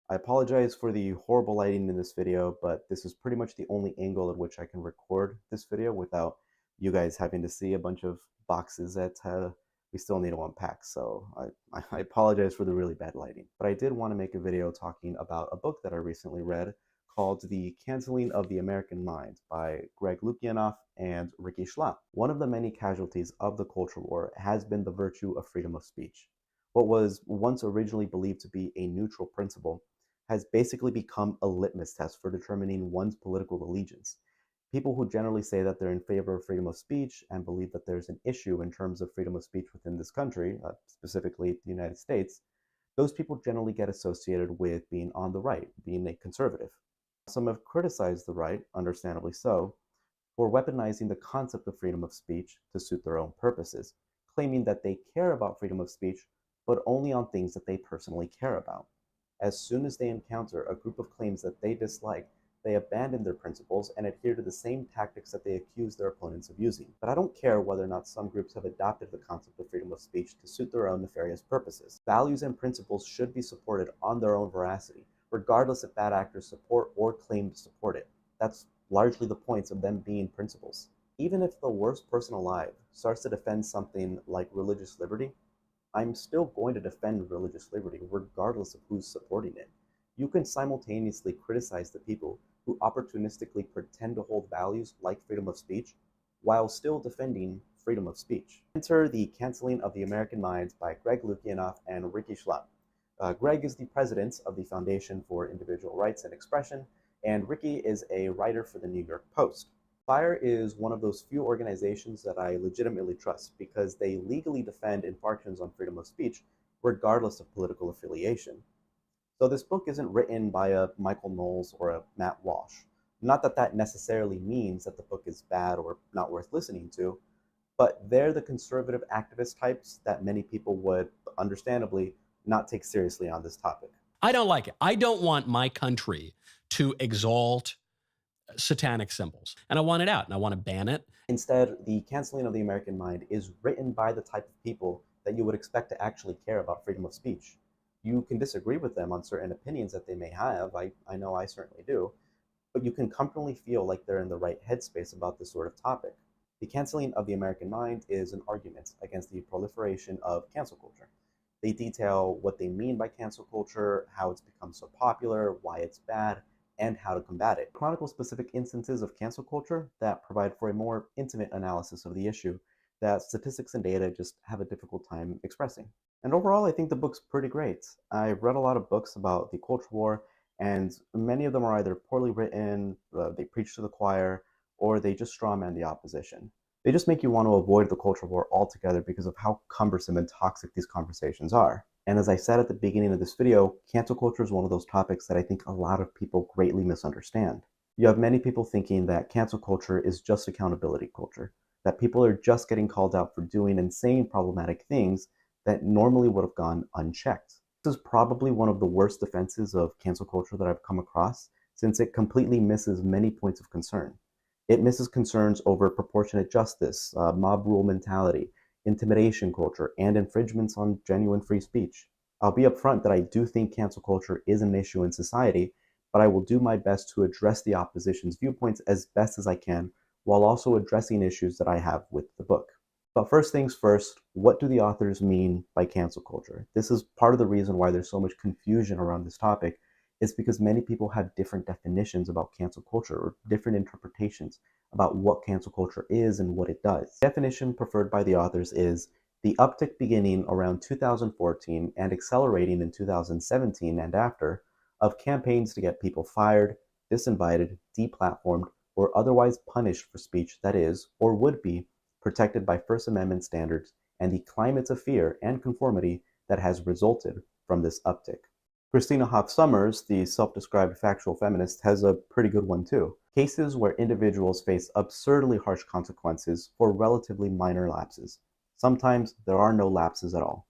I apologize for the horrible lighting in this video, but this is pretty much the only angle at which I can record this video without you guys having to see a bunch of boxes that we still need to unpack. So I apologize for the really bad lighting. But I did want to make a video talking about a book that I recently read called The Canceling of the American Mind by Lukianoff and Rikki Schlott. One of the many casualties of the culture war has been the virtue of freedom of speech. What was once originally believed to be a neutral principle has basically become a litmus test for determining one's political allegiance. People who generally say that they're in favor of freedom of speech and believe that there's an issue in terms of freedom of speech within this country, specifically the United States, those people generally get associated with being on the right, being a conservative. Some have criticized the right, understandably so, for weaponizing the concept of freedom of speech to suit their own purposes, claiming that they care about freedom of speech, but only on things that they personally care about. As soon as they encounter a group of claims that they dislike, they abandon their principles and adhere to the same tactics that they accuse their opponents of using. But I don't care whether or not some groups have adopted the concept of freedom of speech to suit their own nefarious purposes. Values and principles should be supported on their own veracity, regardless if bad actors support or claim to support it. That's largely the points of them being principles. Even if the worst person alive starts to defend something like religious liberty, I'm still going to defend religious liberty regardless of who's supporting it. You can simultaneously criticize the people who opportunistically pretend to hold values like freedom of speech while still defending freedom of speech. Enter The Canceling of the American Mind by Lukianoff and Rikki Schlott. Greg is the president of the Foundation for Individual Rights and Expression, and Rikki is a writer for the New York Post. FIRE is one of those few organizations that I legitimately trust because they legally defend infractions on freedom of speech regardless of political affiliation. So this book isn't written by a Michael Knowles or a Matt Walsh. Not that that necessarily means that the book is bad or not worth listening to, but they're the conservative activist types that many people would understandably not take seriously on this topic. I don't like it. I don't want my country to exalt satanic symbols, and I want it out, and I want to ban it. Instead, The Canceling of the American Mind is written by the type of people that you would expect to actually care about freedom of speech. You can disagree with them on certain opinions that they may have, I know I certainly do, but you can comfortably feel like they're in the right headspace about this sort of topic. The Canceling of the American Mind is an argument against the proliferation of cancel culture. They detail what they mean by cancel culture, how it's become so popular, why it's bad, and how to combat it. Chronicle specific instances of cancel culture that provide for a more intimate analysis of the issue that statistics and data just have a difficult time expressing. And overall, I think the book's pretty great. I've read a lot of books about the culture war, and many of them are either poorly written, they preach to the choir, or they just strawman the opposition. They just make you want to avoid the culture war altogether because of how cumbersome and toxic these conversations are. And as I said at the beginning of this video, cancel culture is one of those topics that I think a lot of people greatly misunderstand. You have many people thinking that cancel culture is just accountability culture, that people are just getting called out for doing and saying problematic things that normally would have gone unchecked. This is probably one of the worst defenses of cancel culture that I've come across, since it completely misses many points of concern. It misses concerns over proportionate justice, mob rule mentality, intimidation culture, and infringements on genuine free speech. I'll be upfront that I do think cancel culture is an issue in society, but I will do my best to address the opposition's viewpoints as best as I can, while also addressing issues that I have with the book. But first things first, what do the authors mean by cancel culture? This is part of the reason why there's so much confusion around this topic, is because many people have different definitions about cancel culture or different interpretations about what cancel culture is and what it does. The definition preferred by the authors is the uptick beginning around 2014 and accelerating in 2017 and after of campaigns to get people fired, disinvited, deplatformed, or otherwise punished for speech that is, or would be, protected by First Amendment standards, and the climate of fear and conformity that has resulted from this uptick. Christina Hoff Sommers, the self-described factual feminist, has a pretty good one too. Cases where individuals face absurdly harsh consequences for relatively minor lapses. Sometimes there are no lapses at all.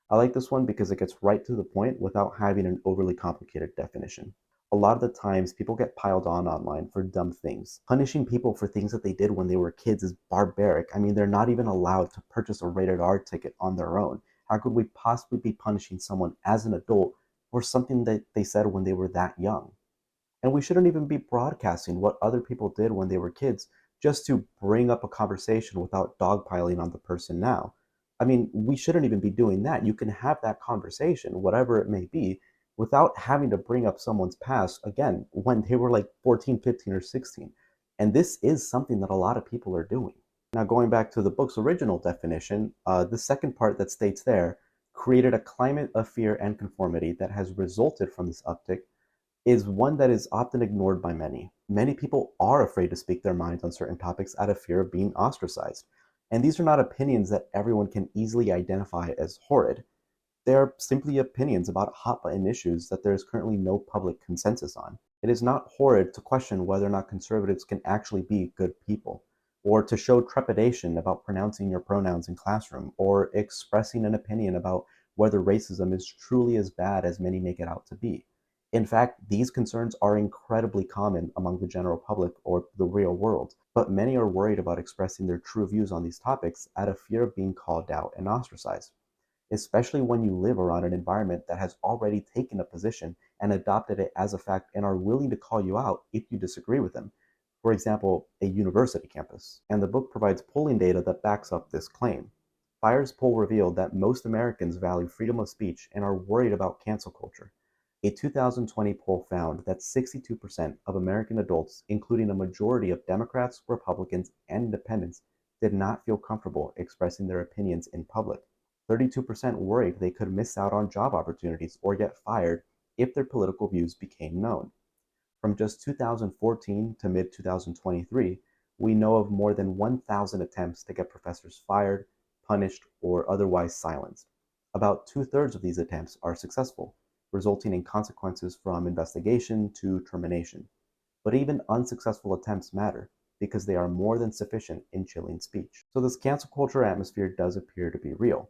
I like this one because it gets right to the point without having an overly complicated definition. A lot of the times people get piled on online for dumb things. Punishing people for things that they did when they were kids is barbaric. I mean, they're not even allowed to purchase a rated R ticket on their own. How could we possibly be punishing someone as an adult or something that they said when they were that young. And we shouldn't even be broadcasting what other people did when they were kids just to bring up a conversation without dogpiling on the person now. I mean, we shouldn't even be doing that. You can have that conversation, whatever it may be, without having to bring up someone's past again when they were like 14, 15, or 16. And this is something that a lot of people are doing. Now, going back to the book's original definition, the second part that states there created a climate of fear and conformity that has resulted from this uptick is one that is often ignored by many. Many people are afraid to speak their minds on certain topics out of fear of being ostracized. And these are not opinions that everyone can easily identify as horrid. They are simply opinions about hot button issues that there is currently no public consensus on. It is not horrid to question whether or not conservatives can actually be good people, or to show trepidation about pronouncing your pronouns in classroom, or expressing an opinion about whether racism is truly as bad as many make it out to be. In fact, these concerns are incredibly common among the general public or the real world, but many are worried about expressing their true views on these topics out of fear of being called out and ostracized, especially when you live around an environment that has already taken a position and adopted it as a fact and are willing to call you out if you disagree with them. For example, a university campus. And the book provides polling data that backs up this claim. FIRE's poll revealed that most Americans value freedom of speech and are worried about cancel culture. A 2020 poll found that 62% of American adults, including a majority of Democrats, Republicans, and independents, did not feel comfortable expressing their opinions in public. 32% worried they could miss out on job opportunities or get fired if their political views became known. From just 2014 to mid 2023, we know of more than 1,000 attempts to get professors fired, punished, or otherwise silenced. About two-thirds of these attempts are successful, resulting in consequences from investigation to termination. But even unsuccessful attempts matter because they are more than sufficient in chilling speech. So this cancel culture atmosphere does appear to be real.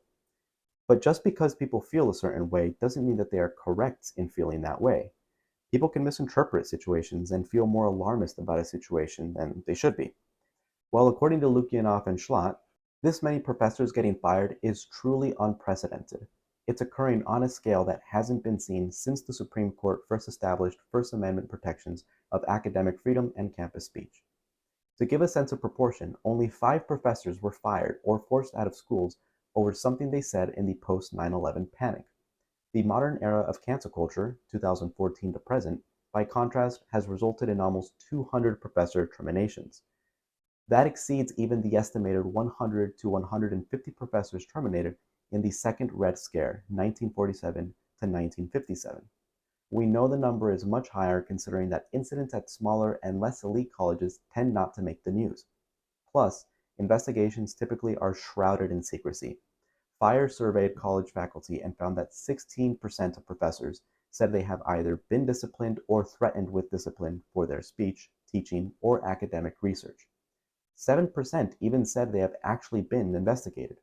But just because people feel a certain way doesn't mean that they are correct in feeling that way. People can misinterpret situations and feel more alarmist about a situation than they should be. Well, according to Lukianoff and Schlott, this many professors getting fired is truly unprecedented. It's occurring on a scale that hasn't been seen since the Supreme Court first established First Amendment protections of academic freedom and campus speech. To give a sense of proportion, only 5 professors were fired or forced out of schools over something they said in the post 9/11 panic. The modern era of cancel culture, 2014 to present, by contrast, has resulted in almost 200 professor terminations. That exceeds even the estimated 100 to 150 professors terminated in the Second Red Scare, 1947 to 1957. We know the number is much higher considering that incidents at smaller and less elite colleges tend not to make the news. Plus, investigations typically are shrouded in secrecy. FIRE surveyed college faculty and found that 16% of professors said they have either been disciplined or threatened with discipline for their speech, teaching, or academic research. 7% even said they have actually been investigated,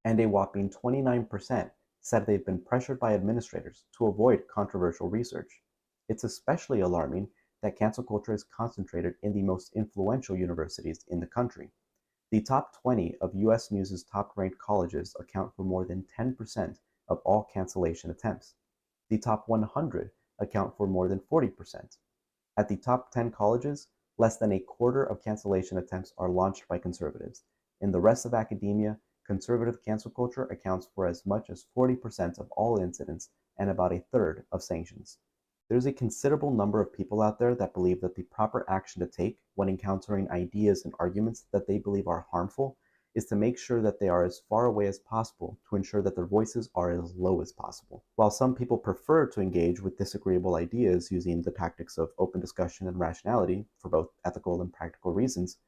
and a whopping 29% said they've been pressured by administrators to avoid controversial research. It's especially alarming that cancel culture is concentrated in the most influential universities in the country. The top 20 of US News' top-ranked colleges account for more than 10% of all cancellation attempts. The top 100 account for more than 40%. At the top 10 colleges, less than a quarter of cancellation attempts are launched by conservatives. In the rest of academia, conservative cancel culture accounts for as much as 40% of all incidents and about a third of sanctions. There's a considerable number of people out there that believe that the proper action to take when encountering ideas and arguments that they believe are harmful is to make sure that they are as far away as possible to ensure that their voices are as low as possible. While some people prefer to engage with disagreeable ideas using the tactics of open discussion and rationality for both ethical and practical reasons,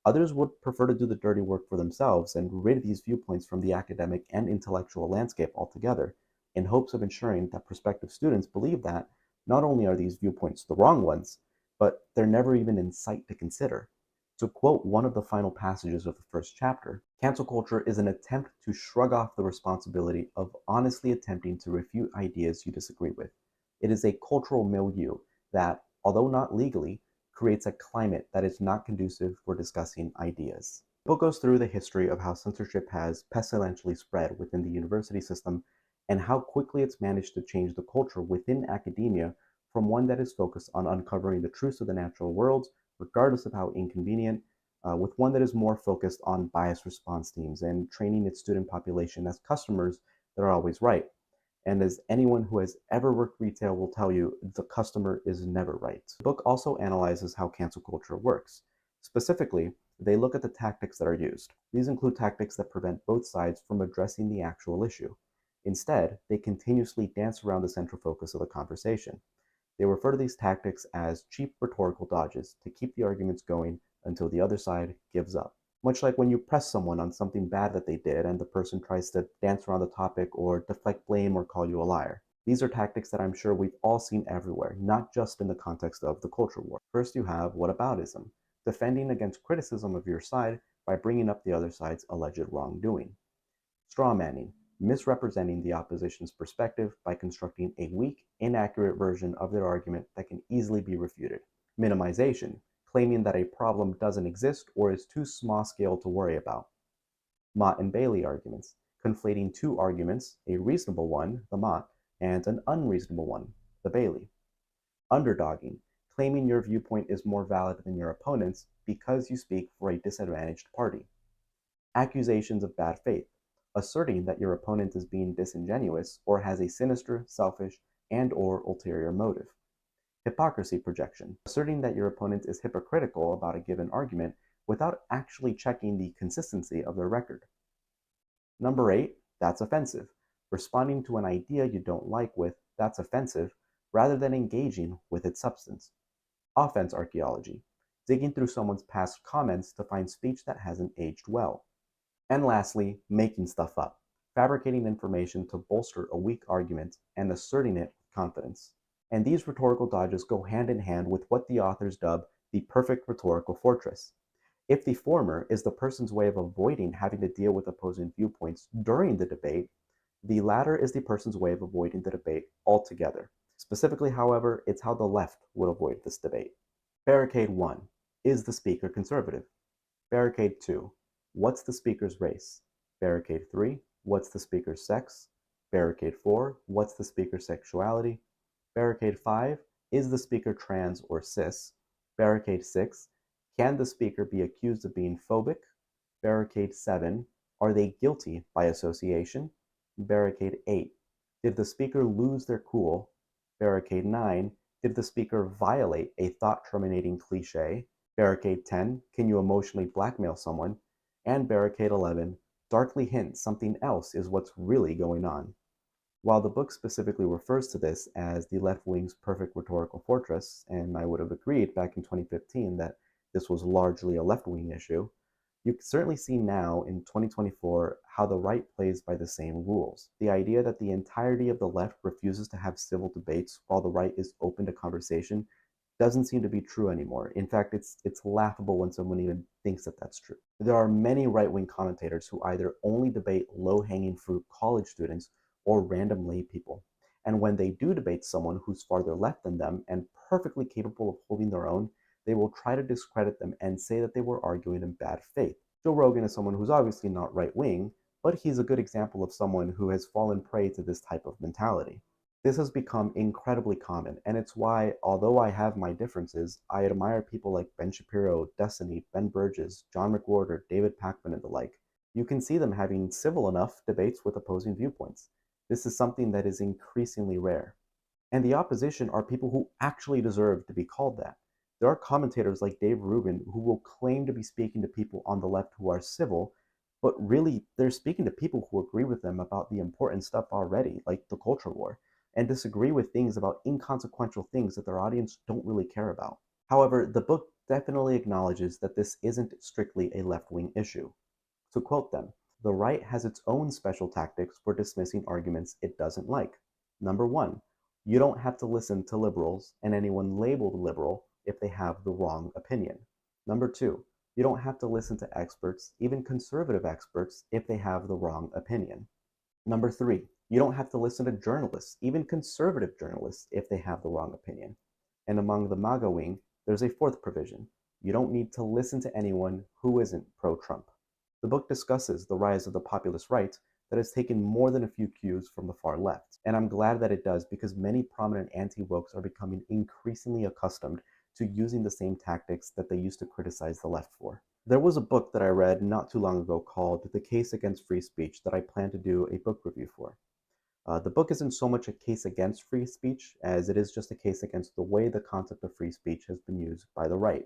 others would prefer to do the dirty work for themselves and rid these viewpoints from the academic and intellectual landscape altogether, in hopes of ensuring that prospective students believe that not only are these viewpoints the wrong ones, but they're never even in sight to consider. To quote one of the final passages of the first chapter, cancel culture is an attempt to shrug off the responsibility of honestly attempting to refute ideas you disagree with. It is a cultural milieu that, although not legally, creates a climate that is not conducive for discussing ideas. The book goes through the history of how censorship has pestilentially spread within the university system and how quickly it's managed to change the culture within academia from one that is focused on uncovering the truths of the natural world, regardless of how inconvenient, with one that is more focused on bias response teams and training its student population as customers that are always right. And as anyone who has ever worked retail will tell you, the customer is never right. The book also analyzes how cancel culture works. Specifically, they look at the tactics that are used. These include tactics that prevent both sides from addressing the actual issue. Instead, they continuously dance around the central focus of the conversation. They refer to these tactics as cheap rhetorical dodges to keep the arguments going until the other side gives up. Much like when you press someone on something bad that they did and the person tries to dance around the topic or deflect blame or call you a liar. These are tactics that I'm sure we've all seen everywhere, not just in the context of the culture war. First, you have whataboutism, defending against criticism of your side by bringing up the other side's alleged wrongdoing. Strawmanning, misrepresenting the opposition's perspective by constructing a weak, inaccurate version of their argument that can easily be refuted. Minimization, claiming that a problem doesn't exist or is too small-scale to worry about. Mott and Bailey arguments, conflating two arguments, a reasonable one, the Mott, and an unreasonable one, the Bailey. Underdogging, claiming your viewpoint is more valid than your opponent's because you speak for a disadvantaged party. Accusations of bad faith, asserting that your opponent is being disingenuous or has a sinister, selfish, and/or ulterior motive. Hypocrisy projection, asserting that your opponent is hypocritical about a given argument without actually checking the consistency of their record. Number 8, that's offensive, responding to an idea you don't like with "that's offensive" rather than engaging with its substance. Offense archaeology, digging through someone's past comments to find speech that hasn't aged well. And lastly, making stuff up, fabricating information to bolster a weak argument and asserting it with confidence. And these rhetorical dodges go hand in hand with what the authors dub the perfect rhetorical fortress. If the former is the person's way of avoiding having to deal with opposing viewpoints during the debate, the latter is the person's way of avoiding the debate altogether. Specifically, however, it's how the left would avoid this debate. Barricade 1. Is the speaker conservative? Barricade 2. What's the speaker's race? Barricade 3. What's the speaker's sex? Barricade 4. What's the speaker's sexuality? Barricade 5. Is the speaker trans or cis? Barricade 6. Can the speaker be accused of being phobic? Barricade 7. Are they guilty by association? Barricade 8. Did the speaker lose their cool? Barricade 9. Did the speaker violate a thought-terminating cliché? Barricade 10. Can you emotionally blackmail someone? And Barricade 11. Darkly hint something else is what's really going on. While the book specifically refers to this as the left wing's perfect rhetorical fortress, and I would have agreed back in 2015 that this was largely a left-wing issue, you can certainly see now in 2024 how the right plays by the same rules. The idea that the entirety of the left refuses to have civil debates while the right is open to conversation doesn't seem to be true anymore. In fact, it's laughable when someone even thinks that that's true. There are many right-wing commentators who either only debate low-hanging fruit college students or random lay people. And when they do debate someone who's farther left than them and perfectly capable of holding their own, they will try to discredit them and say that they were arguing in bad faith. Joe Rogan is someone who's obviously not right-wing, but he's a good example of someone who has fallen prey to this type of mentality. This has become incredibly common, and it's why, although I have my differences, I admire people like Ben Shapiro, Destiny, Ben Burgess, John McWhorter, David Pakman, and the like. You can see them having civil enough debates with opposing viewpoints. This is something that is increasingly rare. And the opposition are people who actually deserve to be called that. There are commentators like Dave Rubin who will claim to be speaking to people on the left who are civil, but really they're speaking to people who agree with them about the important stuff already, like the culture war, and disagree with things about inconsequential things that their audience don't really care about. However, the book definitely acknowledges that this isn't strictly a left-wing issue. To quote them, the right has its own special tactics for dismissing arguments it doesn't like. Number 1, you don't have to listen to liberals and anyone labeled liberal if they have the wrong opinion. Number 2, you don't have to listen to experts, even conservative experts, if they have the wrong opinion. Number 3, you don't have to listen to journalists, even conservative journalists, if they have the wrong opinion. And among the MAGA wing, there's a fourth provision. You don't need to listen to anyone who isn't pro-Trump. The book discusses the rise of the populist right that has taken more than a few cues from the far left. And I'm glad that it does, because many prominent anti-wokes are becoming increasingly accustomed to using the same tactics that they used to criticize the left for. There was a book that I read not too long ago called The Case Against Free Speech that I plan to do a book review for. The book isn't so much a case against free speech as it is just a case against the way the concept of free speech has been used by the right.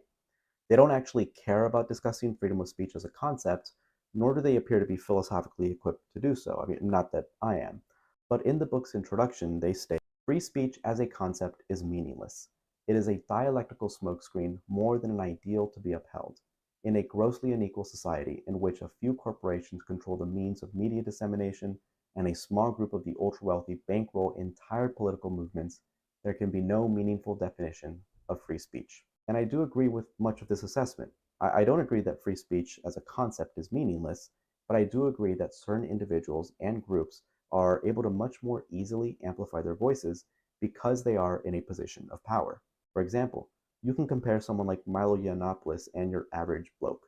They don't actually care about discussing freedom of speech as a concept, nor do they appear to be philosophically equipped to do so. I mean, not that I am. But in the book's introduction, they state, free speech as a concept is meaningless. It is a dialectical smokescreen more than an ideal to be upheld. In a grossly unequal society in which a few corporations control the means of media dissemination and a small group of the ultra-wealthy bankroll entire political movements, there can be no meaningful definition of free speech. And I do agree with much of this assessment. I don't agree that free speech as a concept is meaningless, but I do agree that certain individuals and groups are able to much more easily amplify their voices because they are in a position of power. For example, you can compare someone like Milo Yiannopoulos and your average bloke.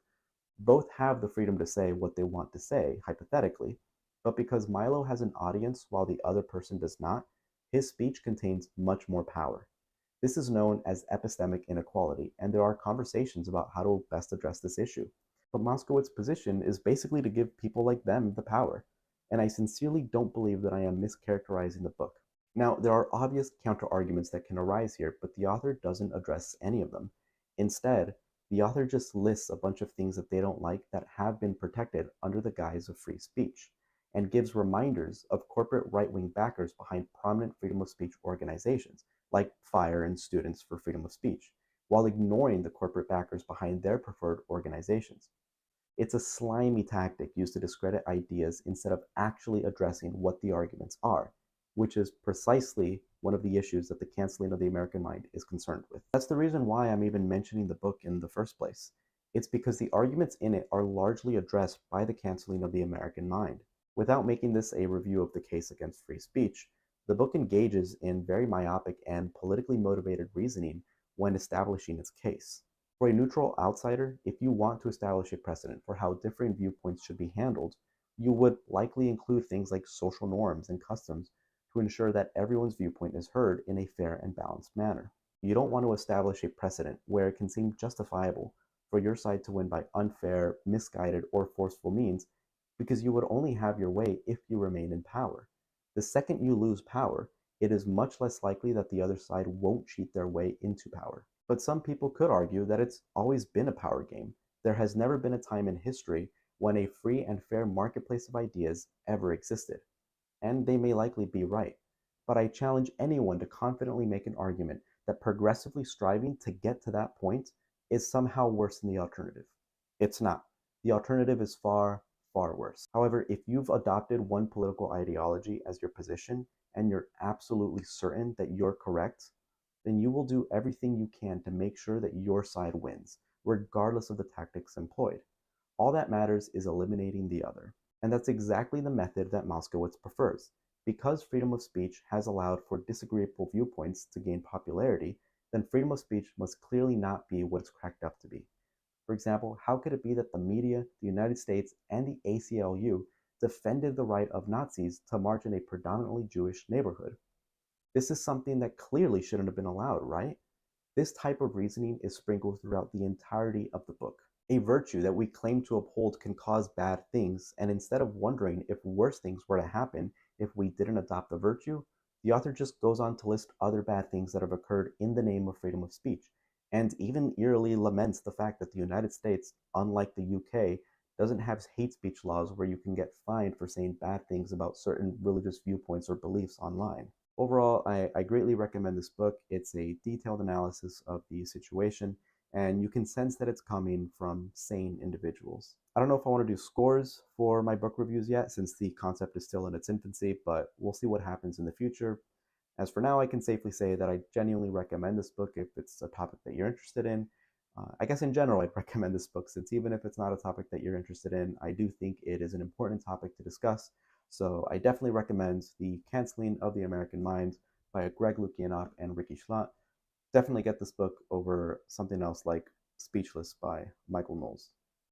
Both have the freedom to say what they want to say, hypothetically, but because Milo has an audience while the other person does not, his speech contains much more power. This is known as epistemic inequality, and there are conversations about how to best address this issue. But Moskowitz's position is basically to give people like them the power, and I sincerely don't believe that I am mischaracterizing the book. Now, there are obvious counterarguments that can arise here, but the author doesn't address any of them. Instead, the author just lists a bunch of things that they don't like that have been protected under the guise of free speech, and gives reminders of corporate right-wing backers behind prominent freedom of speech organizations, like FIRE and Students for Freedom of Speech, while ignoring the corporate backers behind their preferred organizations. It's a slimy tactic used to discredit ideas instead of actually addressing what the arguments are, which is precisely one of the issues that the canceling of the American mind is concerned with. That's the reason why I'm even mentioning the book in the first place. It's because the arguments in it are largely addressed by the canceling of the American mind. Without making this a review of the case against free speech, the book engages in very myopic and politically motivated reasoning when establishing its case. For a neutral outsider, if you want to establish a precedent for how different viewpoints should be handled, you would likely include things like social norms and customs to ensure that everyone's viewpoint is heard in a fair and balanced manner. You don't want to establish a precedent where it can seem justifiable for your side to win by unfair, misguided, or forceful means, because you would only have your way if you remain in power. The second you lose power, it is much less likely that the other side won't cheat their way into power. But some people could argue that it's always been a power game. There has never been a time in history when a free and fair marketplace of ideas ever existed. And they may likely be right. But I challenge anyone to confidently make an argument that progressively striving to get to that point is somehow worse than the alternative. It's not. The alternative is far, far worse. However, if you've adopted one political ideology as your position and you're absolutely certain that you're correct, then you will do everything you can to make sure that your side wins, regardless of the tactics employed. All that matters is eliminating the other. And that's exactly the method that Moskowitz prefers. Because freedom of speech has allowed for disagreeable viewpoints to gain popularity, then freedom of speech must clearly not be what it's cracked up to be. For example, how could it be that the media, the United States, and the ACLU defended the right of Nazis to march in a predominantly Jewish neighborhood? This is something that clearly shouldn't have been allowed, right? This type of reasoning is sprinkled throughout the entirety of the book. A virtue that we claim to uphold can cause bad things, and instead of wondering if worse things were to happen if we didn't adopt the virtue, the author just goes on to list other bad things that have occurred in the name of freedom of speech, and even eerily laments the fact that the United States, unlike the UK, doesn't have hate speech laws where you can get fined for saying bad things about certain religious viewpoints or beliefs online. Overall, I greatly recommend this book. It's a detailed analysis of the situation, and you can sense that it's coming from sane individuals. I don't know if I want to do scores for my book reviews yet, since the concept is still in its infancy, but we'll see what happens in the future. As for now, I can safely say that I genuinely recommend this book if it's a topic that you're interested in. I guess in general, I'd recommend this book, since even if it's not a topic that you're interested in, I do think it is an important topic to discuss. So I definitely recommend The Canceling of the American Mind by Greg Lukianoff and Rikki Schlott. Definitely get this book over something else like Speechless by Michael Knowles.